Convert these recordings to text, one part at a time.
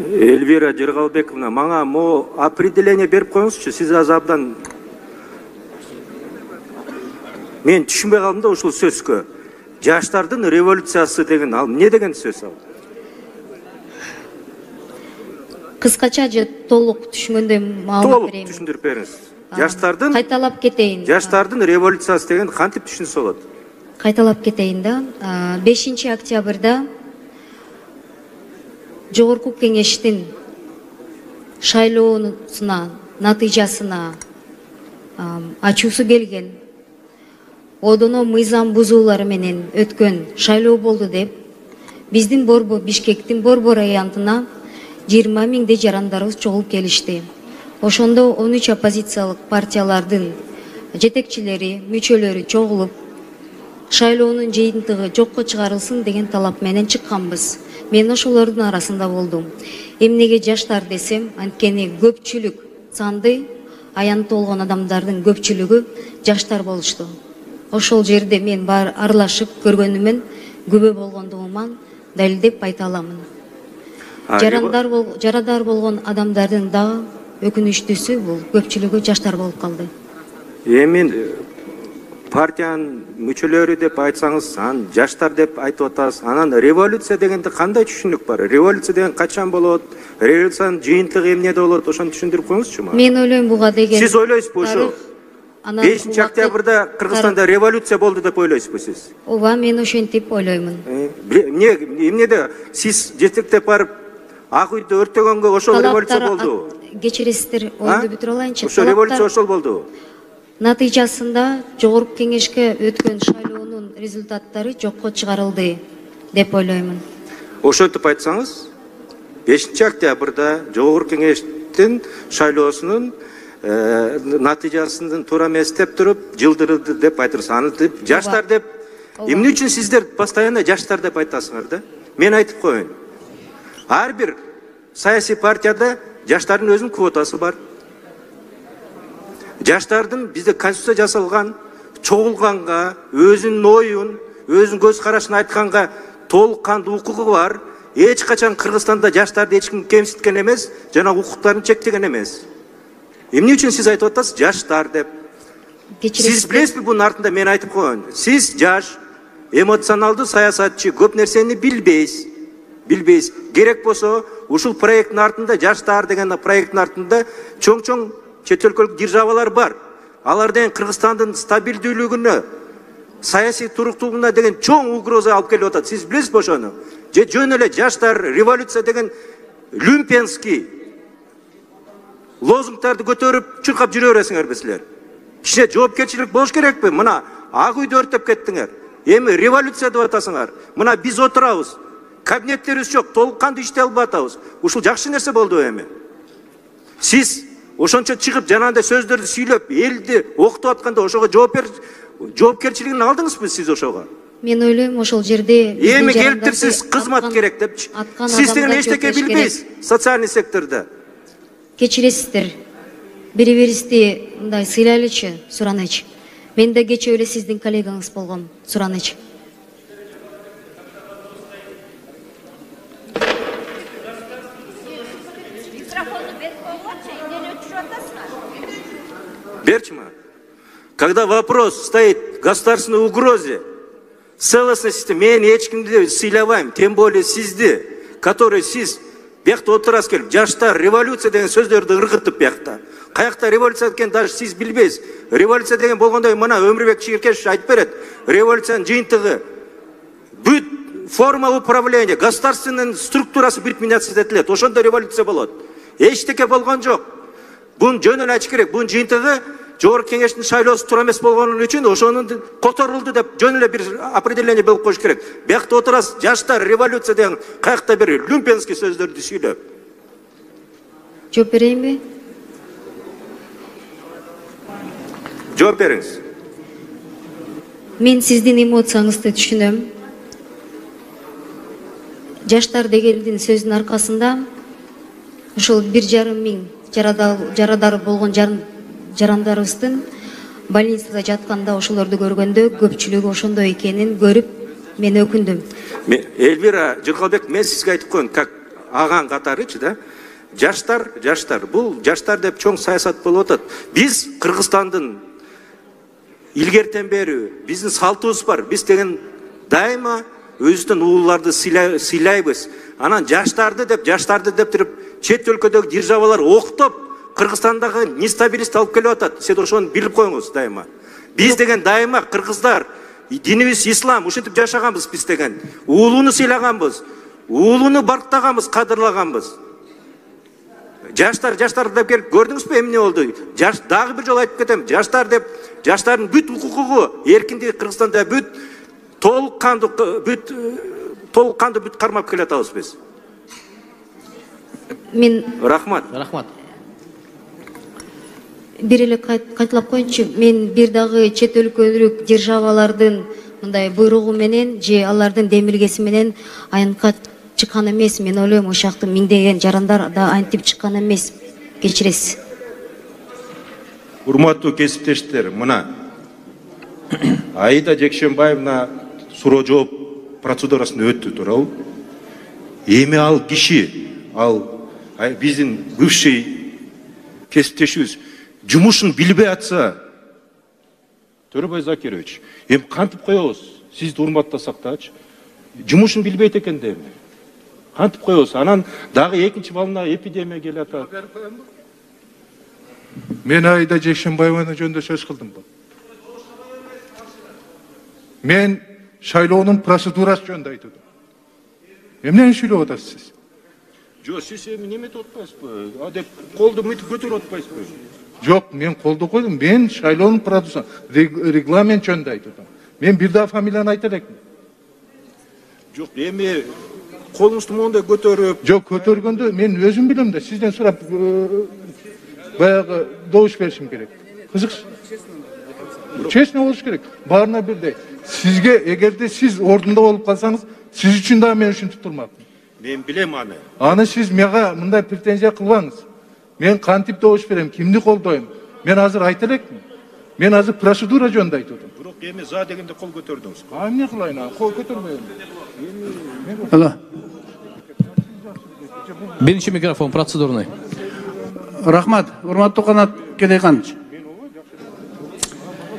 Эльвира Жыргалбековна, мага определение берип коюңузчу, сиз азабдан мен түшүнбөй калдым да ушул сөзгө. Жаштардын революциясы деген ал эмне деген сөз ал? Кыскача же толук түшүнгөндөй маалымат берейин. Толук түшүндүрүп бериңиз. Жаштардын кайталап кетейин. Жаштардын революциясы деген кантип түшүнсө болот? Кайталап кетейин да. 5 октябрда Жогорку Кеңештин шайлоосуна натыйжасына ачуусу келген, одоно мыйзам бузуулары менен өткөн шайлоо болду деп, биздин Бишкектин Борбор аянтына 20 миңдей жарандарыбыз чогулуп келишти. Ошондо 13 оппозициялык партиялардын жетекчилери, мүчөлөрү чогулуп, шайлоонун жыйынтыгы жокко чыгарылсын деген талап менен чыкканбыз. Мен ошолордун арасында болдум. Эмнеге жаштар десем, анткени көпчүлүк санды аянты болгон адамдардын көпчүлүгү жаштар болушту. Ошол жерде мен бар аралашып көргөнүмөн күбө болгондугуман далилдеп айта аламын. Жарадар болгон адамдардын дагы өкүнүчтүүсү бул көпчүлүгү жаштар болуп калды. Эми партиянын мүчөлөрү деп айтсаңыз, жаштар деп айтып атасыз. Анан революция дегенде кандай түшүнүк бар? Революция деген качан болот? Революциянын жыйынтыгы эмнеде болот? Ошону түшүндүрүп коюңузчу мага. Мен ойлойм буга деген. Сиз ойлойсузбу ошо? 5 октябрда Кыргызстанда революция болду деп ойлойсузбу сиз? Ооба, мен ошентип ойлоймун. Эмнеде сиз жетектеп барып Ак үйдү өртөгөнгө ошол революция болду? Кечиресиздер, оюнду бүтүрө алайынчы. Ошо революция ошол болду. Натыйжасында Жогорку Кеңешке өткөн шайлоонун результаттары жокко чыгарылды деп ойлоймун. Ошентип айтсаңыз, 5 октябрда Жогорку Кеңештин шайлоосунун натыйжасын туура эмес деп туруп жылдырылды деп айтырсыз. Аны деп жаштар деп эмне үчүн сиздер постоянно жаштар деп айтасыңар да? Мен айтып коеюн. Ар бир саясий партияда жаштардын өзүнүн квотасы бар. Жаштардын бизде конституция жасалган, чогулганга, өзүнүн оюн, өзүнүн көз карашын айтканга толук кандуу укугу бар. Эч качан Кыргызстанда жаштарды эч ким кемситкен эмес, жана укуктарын чектеген эмес. Эмне үчүн сиз айтып атасыз жаштар деп? Сиз билесизби бунун артында мен айтып коеюн. Сиз жаш, эмоционалдуу саясатчы, көп нерсени билбейсиз. Керек болсо, ушул проекттин артында, жаштар деген проекттин артында чоң чет өлкөлүк державалар бар. Алар деген Кыргызстандын стабилдүүлүгүнө, саясий туруктуулугуна деген чоң угроза алып келип атат. Сиз билесизби ошону? Же жөн эле жаштар революция деген люмпенский лозунгтарды көтөрүп чуркап жүрө бересиңерби силер? Кичине жоопкерчилик болуш керекпи? Мына Ак үйдү өртөп кеттиңер. Эми революция деп атасыңар. Мына биз отурабыз. Кабинеттерибиз жок, толук кандуу иштей албай атабыз. Ушул жакшы нерсе болду эми. Сиз ошончо чыгып жанагындай сөздөрдү сүйлөп, элди окутуп атканда ошого жоопкерчилигин алдыңызбы сиз ошого? Мен ойлойм ошол жерде эми келиптирсиз кызмат керек депчи. Сиз деген эчтеке билбейсиз социальный сектордо. Кечиресиздер. Бири-бирибизди мындай сыйлайлычы, суранычы. Мен да кечээ эле сиздин коллегаңыз болгом, суранычы. Берчима, когда вопрос стоит государственной угрозе, целостности, мен эчкимди сыйлабайм, тем более сизди, который сиз бияқта отурасыз келип, жаштар революция деген сөздөрдү ыргытып бияқта. Каякта революция экенин даже сиз билбейсиз. Революция деген болгондой мына Өмүрбек Чийиркешев айтып берет. Революциянын жыйынтыгы бүт форма управления, государственный структурасы бүт меняться этилет. Ошондо революция болот. Эчтеке болгон жок. Бун жөн эле айтыш керек. Бун жыйынтыгы Жогорку Кеңештин шайлоосу туура эмес болгону үчүн ошонун которулду деп жөн эле бир определение болуп коюш керек. Биякта отурасыз, жаштар революция деген каякта бир люмпенский сөздөрдү сүйлөп. Жооп берейинби? Жооп бериңиз. Мен сиздин эмоцияңызды түшүнөм. Жаштар дегендин сөзүнүн аркасында ошол 1,5 миң жарадар болгон жарандарыбыздын больницада жатканда ошолорду көргөндө көпчүлүгү ошондой экенин көрүп мен өкүндүм. Эльвира Жыргалбек, мен сизге айтып коеюн, как аган катарычы да. Жаштар, бул жаштар деп чоң саясат болуп атат. Биз Кыргызстандын илгертен бери биздин салтыбыз бар. Биз деген дайыма өзүбүздүн ууларды сыйлайбыз. Анан жаштарды деп туруп чет өлкөдөгү державалар октоп Кыргызстандагы нестабилизмди алып келип атат. Сиз ошону билип коюңуз дайыма. Биз деген дайыма кыргыздар, динибиз ислам, ушинтип жашаганбыз биз деген. Уулуну сыйлаганбыз, уулуну барктаганбыз, кадырлаганбыз. Жаштар деп келип көрдүңүзбү эмне болду? Дагы бир жолу айтып кетем. Жаштар деп жаштардын бүт укугу, эркиндиги Кыргызстанда бүт толук кандуу бүт кармап келатабыз биз. Мен Рахмат. бир эле кайталап коеюнчу. Мен бир дагы чет өлкөлүк державалардын мындай буйругу менен же алардын демилгеси менен аянтка чыккан эмес. Мен ойлойм ошакты миңдеген жарандар да антип чыккан эмес. Кечиресиз. Урматтуу кесиптештер, мына Аида Жекшенбаевна суроо жооп процедурасына өттү, туурабы? Эми ал киши, биздин бывший кесиптешибиз жумушун билбей атса, Төрөбай Закирович, эми кантип коебуз? Сизди урматтасак дачы. Жумушун билбейт экен дейм. Кантип коебуз? Анан дагы экинчи волна эпидемия келип атат. Мен Аида Жекшенбаеваны жөнүндө сөз кылдым. Мен шайлоонун процедурасы жөнүндө айтып атам. Эмнени сүйлөп атасыз сиз? Жок, сиз эми неметип атпайсызбы? Деп колду мынтип көтөрүп атпайсызбы? Жок, мен колдо койдум. Мен шайлоонун процедурасы, регламент жөнүндө айтып атам. Мен бир да фамилияны айта элекмин. Жок, эми колуңузду моундай көтөрүп, Жок, көтөргөндө мен өзүм билем да, сизден сурап баягы добуш беришим керек. Кызыкчы. Честно болуш керек. Баарына бирдей. Сизге эгерде сиз ордунда болуп калсаңыз, сиз үчүн да мен ушинтип турмакмын. мен билем аны. Аны сиз мага мындай претензия кылбаңыз. Мен кантип добуш берем, кимди колдойм? Мен азыр айта элекмин. Мен азыр процедура жөнүндө айтып атам. Бирок эми за дегенде кол көтөрдүңүз. Эмне кылайын? Кол көтөрбөйм. Алло. Биринчи микрофон процедурный. Рахмат, урматтуу Канат Кедейканович.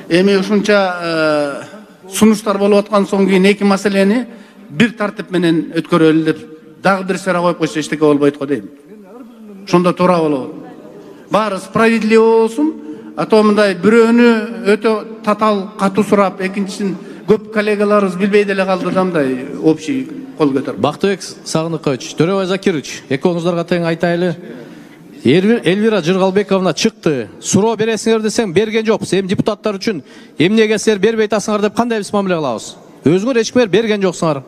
Эми ушунча сунуштар болуп аткан соң кийин эки маселени бир тартип менен өткөрөлү деп дагы бир сыйра коюп койсо эчтеке болбойт го дейм. Ошондо туура болот. Баары справедливо болсун, а то мындай бирөөнү өтө татаал катуу сурап, экинчисин көп коллегаларыбыз билбей деле калды да мындай общий кол көтөрүп. Бактыбек Сагыныкович, Төрөбай Закирович, экөөңүздарга тең айтайлы. Элвира Жыргалбековна чыкты. Суроо бересиңер десең берген жокпуз. Эми депутаттар үчүн эмнеге силер бербей атасыңар деп кандай биз мамиле кылабыз? Өзүңөр эчкимер берген жоксуңар.